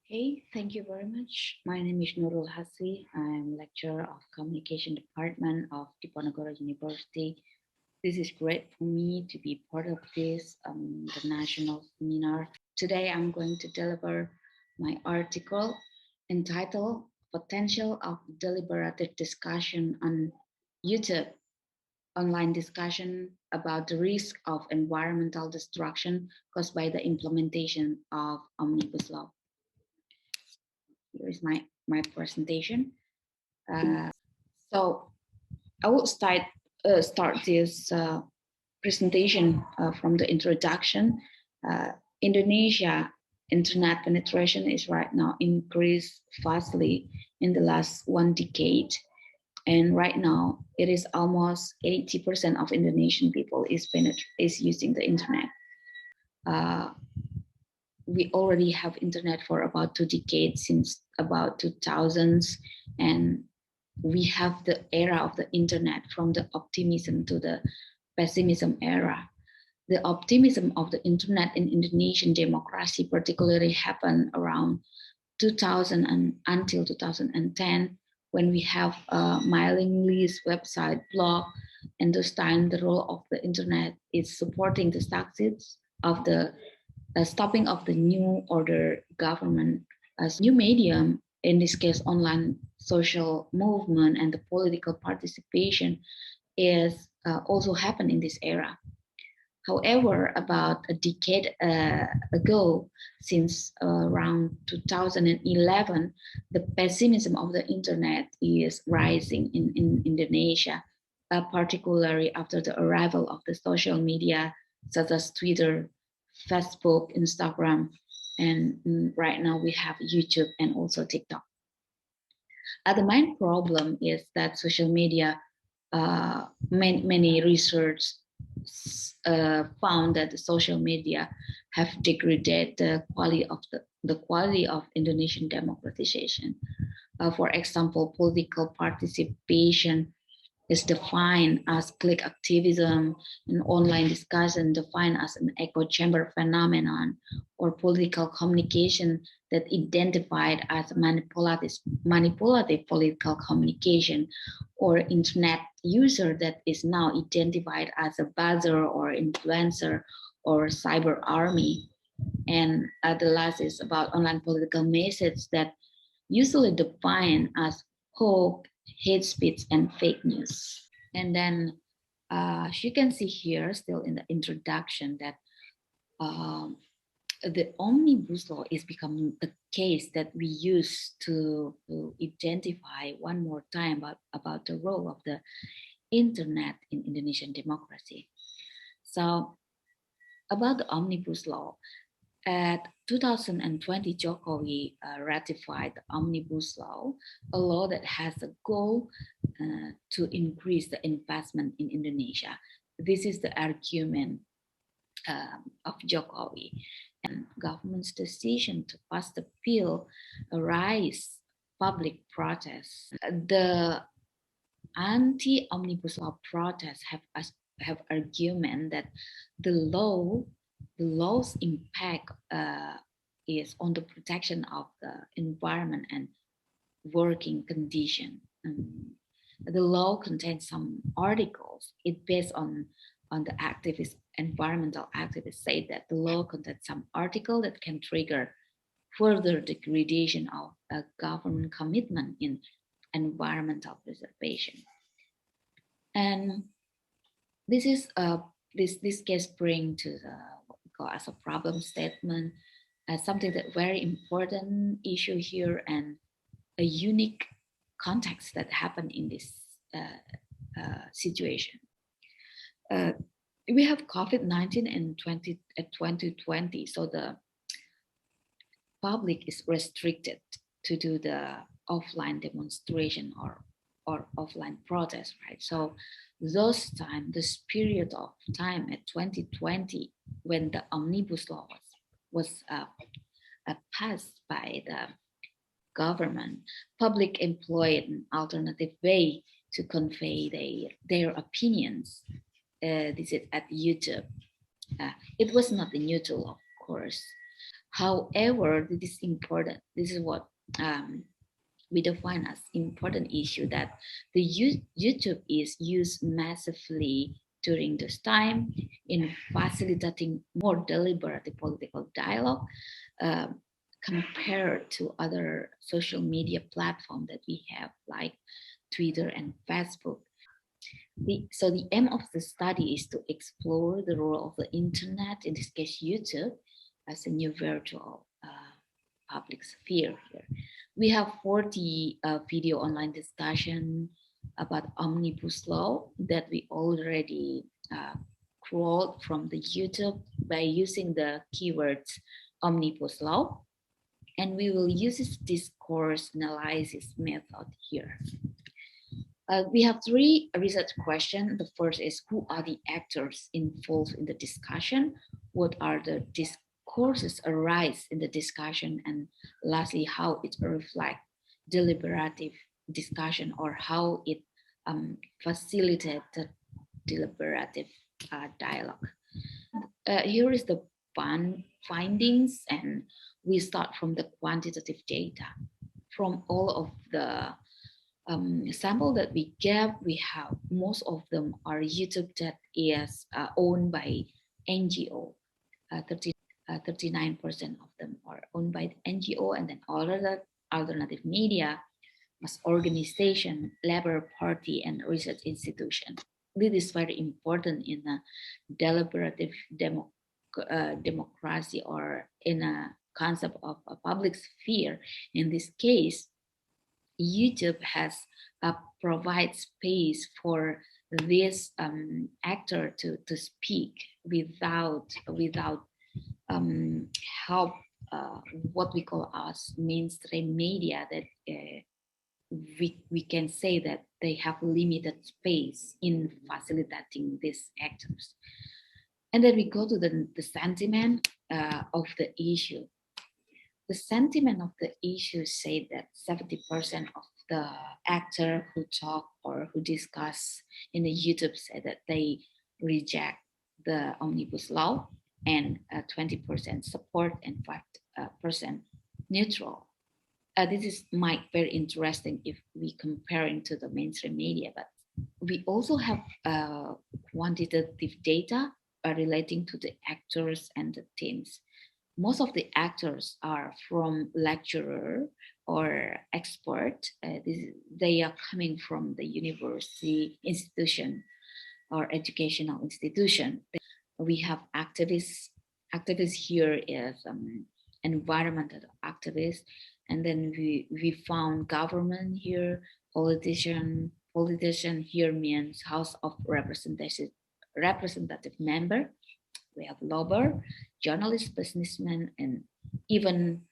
Okay, thank you very much. My name is Nurul Hasfi. I'm lecturer of Communication Department of Diponegoro University. This is great for me to be part of this the national seminar. Today, I'm going to deliver my article entitled "Potential of Deliberative Discussion on YouTube." Online discussion about the risk of environmental destruction caused by the implementation of Omnibus Law. Here is my presentation. So I will start this presentation from the introduction. Indonesia internet penetration is right now increased vastly in the last 1 decade, and right now it is almost 80% of Indonesian people is using the internet. We already have internet for about 2 decades, since about 2000s, and we have the era of the internet from the optimism to the pessimism era. The optimism of the internet in Indonesian democracy particularly happened around 2000 and until 2010, when we have a mailing list, website, blog, and this time the role of the internet is supporting the success of the stopping of the new order government as new medium, in this case online social movement and the political participation is also happened in this era. However, about a decade ago, since around 2011, the pessimism of the internet is rising in Indonesia, particularly after the arrival of the social media such as Twitter, Facebook, Instagram, and right now we have YouTube and also TikTok. The main problem is that social media, many research found that the social media have degraded the quality of Indonesian democratization. For example, political participation is defined as click activism, and online discussion defined as an echo chamber phenomenon, or political communication that identified as manipulative political communication, or internet user that is now identified as a buzzer or influencer or cyber army. And the last is about online political message that usually defined as hope, hate speech, and fake news. And then as you can see here, still in the introduction, that um, the omnibus law is becoming a case that we use to identify one more time about the role of the internet in Indonesian democracy. So about the omnibus law, at 2020, Jokowi ratified the Omnibus Law, a law that has a goal to increase the investment in Indonesia. This is the argument of Jokowi. And government's decision to pass the bill arise public protests. The anti-omnibus law protests have argument that the law's impact is on the protection of the environment and working condition. The law contains some articles. It based on the environmental activists say that the law contains some article that can trigger further degradation of a government commitment in environmental preservation. And this is this case bring to the what we call as a problem statement as something that very important issue here, and a unique context that happened in this situation. We have COVID-19 in 2020, so the public is restricted to do the offline demonstration or offline protest, right? So those time, this period of time at 2020, when the omnibus law was passed by the government, public employed an alternative way to convey their opinions. This is at YouTube. It was not a new tool, of course. However, this is important. This is what we define as important issue, that the YouTube is used massively during this time in facilitating more deliberative political dialogue uh, compared to other social media platforms that we have, like Twitter and Facebook. So the aim of the study is to explore the role of the internet, in this case YouTube, as a new virtual public sphere here. We have 40 video online discussion about omnibus law that we already crawled from the YouTube by using the keywords omnibus law. And we will use this discourse analysis method here. We have three research questions. The first is, who are the actors involved in the discussion? What are the discourses arise in the discussion? And lastly, how it reflects deliberative discussion, or how it facilitates the deliberative dialogue. Here is the findings, and we start from the quantitative data. From all of the sample that we gave, we have most of them are YouTube that is owned by NGO. 39% of them are owned by the NGO, and then all other alternative media as organization, labor party, and research institution. This is very important in a deliberative democracy, or in a concept of a public sphere. In this case, YouTube has provide space for this actor to speak without help, what we call as mainstream media, that we can say that they have limited space in facilitating these actors. And then we go to the sentiment of the issue. The sentiment of the issue say that 70% of the actor who talk or who discuss in the YouTube say that they reject the omnibus law, and 20% support, and 5% neutral. This is might very interesting if we comparing to the mainstream media, but we also have quantitative data relating to the actors and the teams. Most of the actors are from lecturer or expert. They are coming from the university institution or educational institution. We have activists. Activists here is environmental activists, and then we found government here, politician. Politician here means House of representative member. We have lawyer, journalist, businessman, and even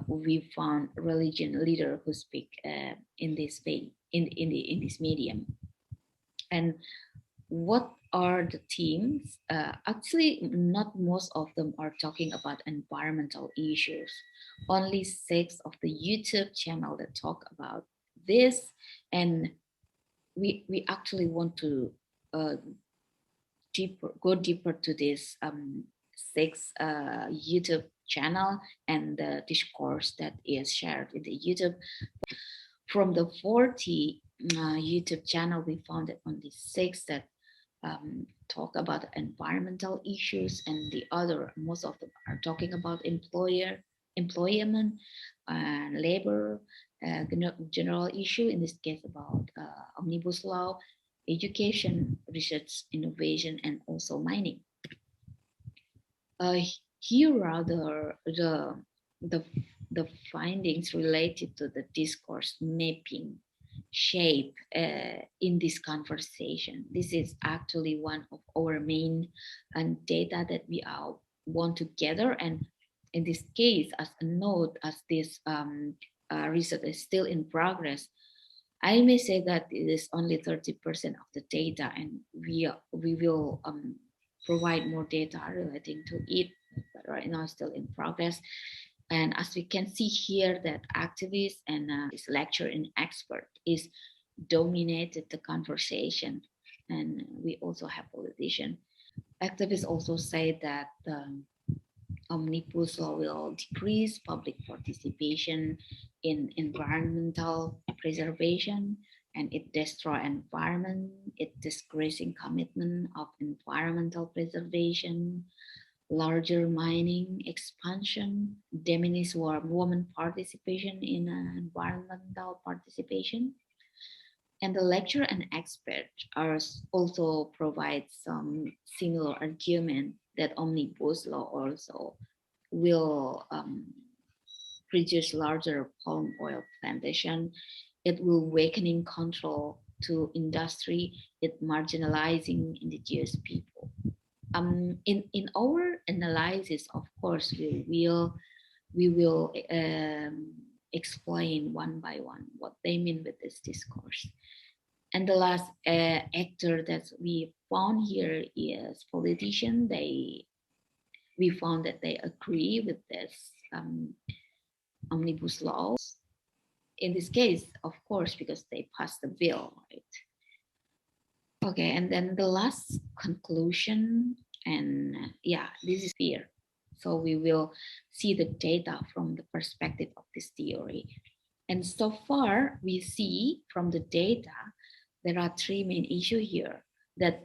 we found religion leader who speak in this way, in this medium. And what are the themes? Actually, not most of them are talking about environmental issues. Only 6 of the YouTube channel that talk about this, and we actually want to go deeper to this 6 YouTube channel and the discourse that is shared in the YouTube. From the 40 YouTube channel, we found that only 6 that talk about environmental issues, and the other, most of them are talking about employment and labor, general issue, in this case about omnibus law, education, research, innovation, and also mining. Here are the findings related to the discourse mapping shape in this conversation. This is actually one of our main data that we want to gather. And in this case, as a note, as this research is still in progress, I may say that it is only 30% of the data, and we will provide more data relating to it, but right now it's still in progress. And as we can see here, that activists and this lecturer and expert is dominated the conversation, and we also have politician. Activists also say that omnibus law will decrease public participation in environmental preservation, and it destroy environment, it disgracing commitment of environmental preservation, larger mining expansion, diminish women participation in environmental participation. And the lecturer and expert are also provide some similar argument that omnibus law also will produce larger palm oil plantation. It will weakening control to industry. It marginalizing indigenous people. In our analysis, of course, we will explain one by one what they mean with this discourse. And the last actor that we found here is politician. We found that they agree with this omnibus laws. In this case, of course, because they passed the bill, right? Okay, and then the last conclusion, and yeah, this is fear. So we will see the data from the perspective of this theory. And so far, we see from the data, there are three main issues here, that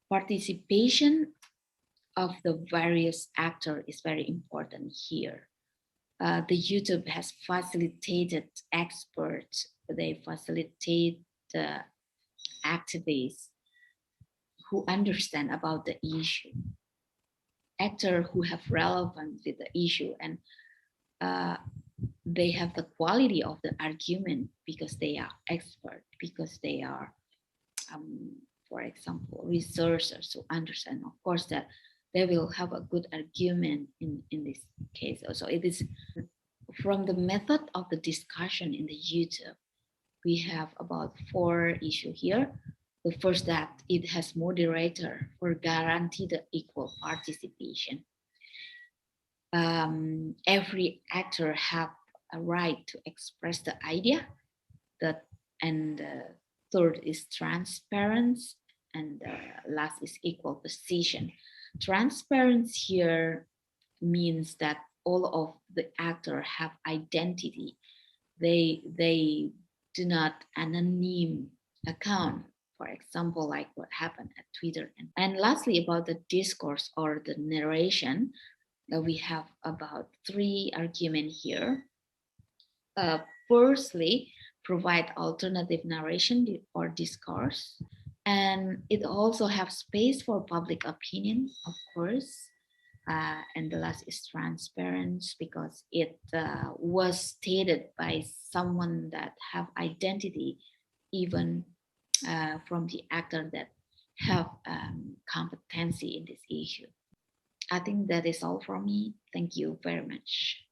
participation of the various actors is very important here. The YouTube has facilitated experts, they facilitate the activists who understand about the issue, actors who have relevance with the issue, and they have the quality of the argument because they are expert, because they are, for example, researchers who understand. Of course, that they will have a good argument in this case. Also, it is from the method of the discussion in the YouTube. We have about 4 issues here. The first, that it has moderator for guarantee the equal participation. Every actor have a right to express the idea. And third is transparency, and last is equal position. Transparency here means that all of the actors have identity. They do not anonym account, for example, like what happened at Twitter. And lastly, about the discourse or the narration, we have about 3 arguments here. Firstly, provide alternative narration or discourse, and it also have space for public opinion, of course. And the last is transparency, because it was stated by someone that have identity, even from the actor that have competency in this issue. I think that is all from me. Thank you very much.